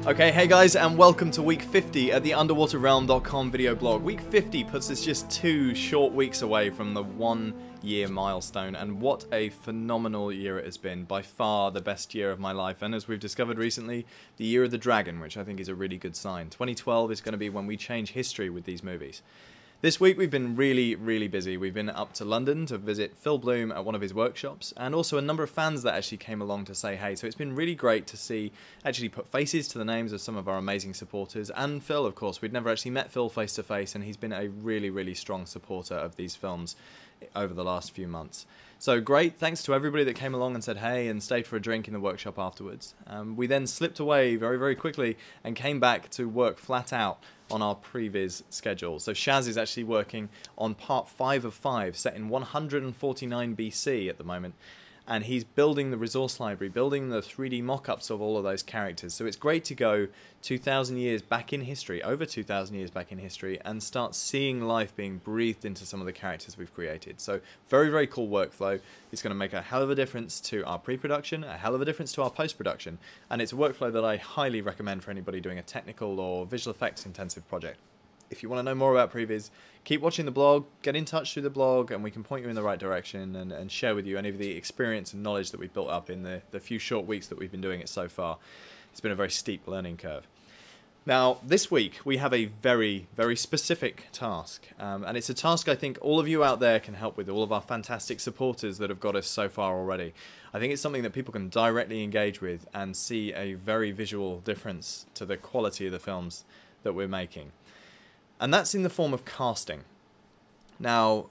Okay, hey guys, and welcome to week 50 at the underwaterrealm.com video blog. Week 50 puts us just 2 short weeks away from the 1-year milestone, and what a phenomenal year it has been. By far the best year of my life, and as we've discovered recently, the year of the dragon, which I think is a really good sign. 2012 is going to be when we change history with these movies. This week we've been really busy. We've been up to London to visit Phil Bloom at one of his workshops, and also a number of fans that actually came along to say hey. So it's been really great to see, actually put faces to the names of some of our amazing supporters, and Phil, of course. We'd never actually met Phil face to face, and he's been a really strong supporter of these films over the last few months. So great, thanks to everybody that came along and said hey and stayed for a drink in the workshop afterwards. We then slipped away very quickly and came back to work flat out on our previs schedule. So Shaz is actually working on part 5 of 5, set in 149 BC at the moment, and he's building the resource library, building the 3D mock-ups of all of those characters. So it's great to go 2,000 years back in history, over 2,000 years back in history, and start seeing life being breathed into some of the characters we've created. So very cool workflow. It's going to make a hell of a difference to our pre-production, a hell of a difference to our post-production, and it's a workflow that I highly recommend for anybody doing a technical or visual effects intensive project. If you want to know more about previs, keep watching the blog, get in touch through the blog, and we can point you in the right direction and share with you any of the experience and knowledge that we've built up in the few short weeks that we've been doing it so far. It's been a very steep learning curve. Now, this week we have a very specific task, and it's a task I think all of you out there can help with, all of our fantastic supporters that have got us so far already. I think it's something that people can directly engage with and see a very visual difference to the quality of the films that we're making. And that's in the form of casting. Now,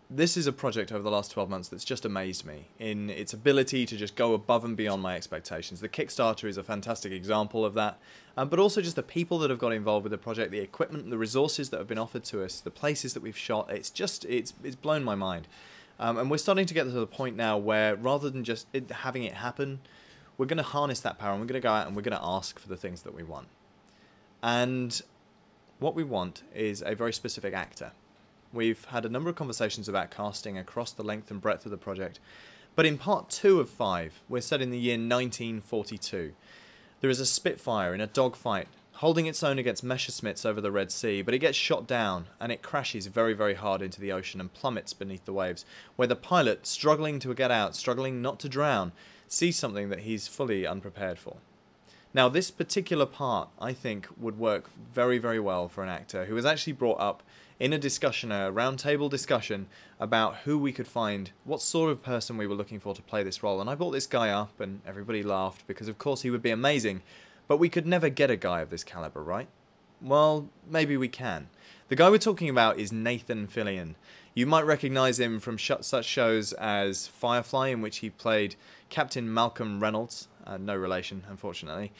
this is a project over the last 12 months that's just amazed me in its ability to just go above and beyond my expectations. The Kickstarter is a fantastic example of that, but also just the people that have got involved with the project, the equipment, the resources that have been offered to us, the places that we've shot. It's blown my mind. And we're starting to get to the point now where rather than just having it happen, we're going to harness that power and we're going to go out and we're going to ask for the things that we want. And what we want is a very specific actor. We've had a number of conversations about casting across the length and breadth of the project, but in part 2 of 5, we're set in the year 1942. There is a Spitfire in a dogfight, holding its own against Messerschmitts over the Red Sea, but it gets shot down and it crashes very hard into the ocean and plummets beneath the waves, where the pilot, struggling to get out, struggling not to drown, sees something that he's fully unprepared for. Now, this particular part, I think, would work very well for an actor who was actually brought up in a discussion, a roundtable discussion, about who we could find, what sort of person we were looking for to play this role. And I brought this guy up, and everybody laughed, because of course he would be amazing, but we could never get a guy of this caliber, right? Well, maybe we can. The guy we're talking about is Nathan Fillion. You might recognise him from such shows as Firefly, in which he played Captain Malcolm Reynolds. No relation, unfortunately.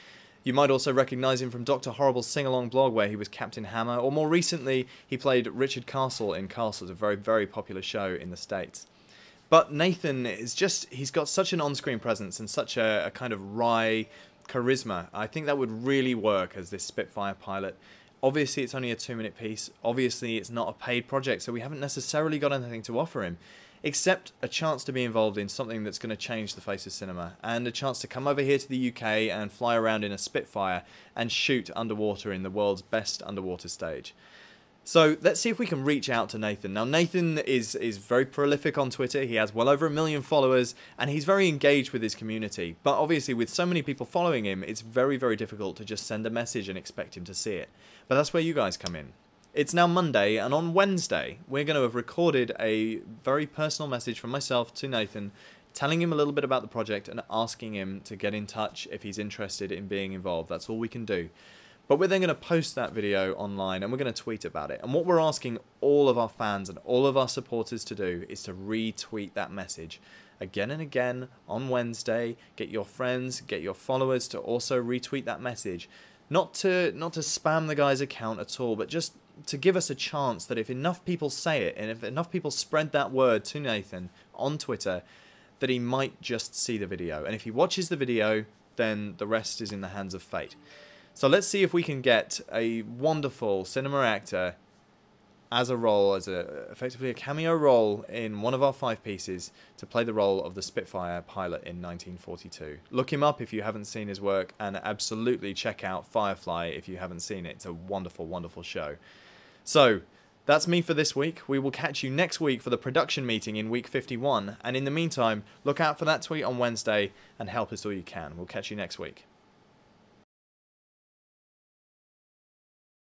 You might also recognise him from Dr. Horrible's sing-along blog, where he was Captain Hammer, or more recently, he played Richard Castle in Castle, a very popular show in the States. But Nathan is just, he's got such an on-screen presence and such a kind of wry charisma. I think that would really work as this Spitfire pilot. Obviously, it's only a 2-minute piece. Obviously, it's not a paid project, so we haven't necessarily got anything to offer him, except a chance to be involved in something that's going to change the face of cinema, and a chance to come over here to the UK and fly around in a Spitfire and shoot underwater in the world's best underwater stage. So let's see if we can reach out to Nathan. Now, Nathan is very prolific on Twitter. He has well over 1 million followers, and he's very engaged with his community. But obviously, with so many people following him, it's very difficult to just send a message and expect him to see it. But that's where you guys come in. It's now Monday, and on Wednesday, we're going to have recorded a very personal message from myself to Nathan, telling him a little bit about the project and asking him to get in touch if he's interested in being involved. That's all we can do. But we're then going to post that video online, and we're going to tweet about it. And what we're asking all of our fans and all of our supporters to do is to retweet that message again and again on Wednesday. Get your friends, get your followers to also retweet that message. Not to spam the guy's account at all, but just to give us a chance that if enough people say it, and if enough people spread that word to Nathan on Twitter, that he might just see the video. And if he watches the video, then the rest is in the hands of fate. So let's see if we can get a wonderful cinema actor as a role, effectively a cameo role in one of our 5 pieces to play the role of the Spitfire pilot in 1942. Look him up if you haven't seen his work, and absolutely check out Firefly if you haven't seen it. It's a wonderful, wonderful show. So, that's me for this week. We will catch you next week for the production meeting in week 51, and in the meantime, look out for that tweet on Wednesday and help us all you can. We'll catch you next week.